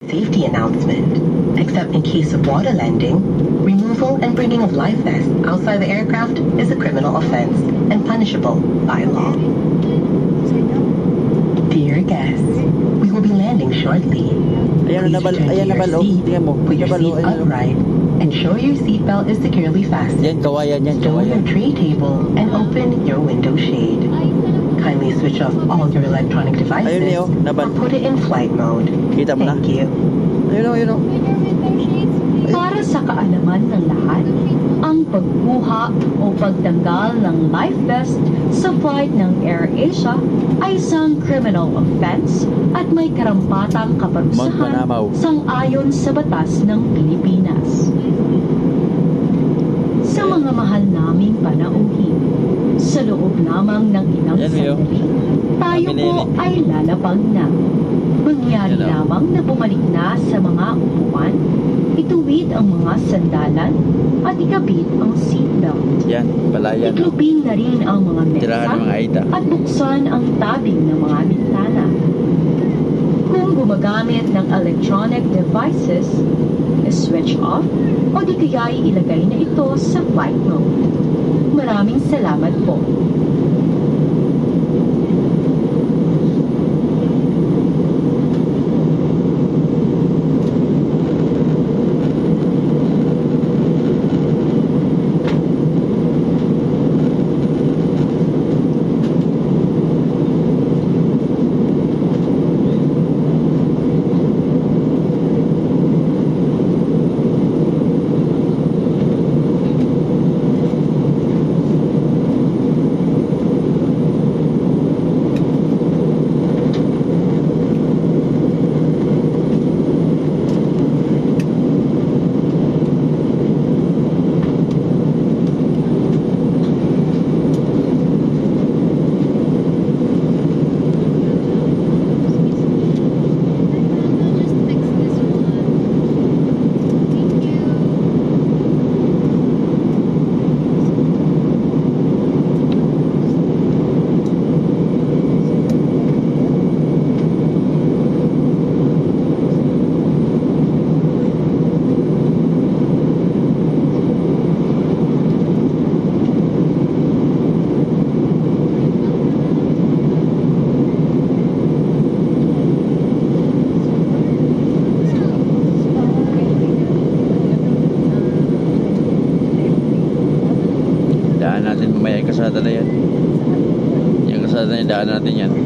Safety announcement. Except in case of water landing, removal and bringing of life vests outside the aircraft is a criminal offense and punishable by law. Dear guests, we will be landing shortly. Please return to your seat, put your seat upright, ensure your seatbelt is securely fastened, stow your tray table, and open your window shade. Kindly switch off all your electronic devices or put it in flight mode. Thank you. Para sa kaalaman ng lahat, ang pagkuha o pagtanggal ng life vest sa flight ng AirAsia ay isang criminal offense at may karampatang kaparusahan sang-ayon sa batas ng Pilipinas. Sa mga mahal naming panauhin, sa loob lamang ng ilang sandali, tayo po ay lalapag na. Mangyari lamang na bumalik na sa mga upuan, ituwid ang mga sandalan, at ikabit ang seatbelt. Yan, palayan. Iklupin na rin ang mga mesa at buksan ang tabing ng mga bintana. Kung gumagamit ng electronic devices, switch off o di kaya ilagay na ito sa flight mode. Maraming salamat po. Kasada na yan. Yung kasada na daan natin yan.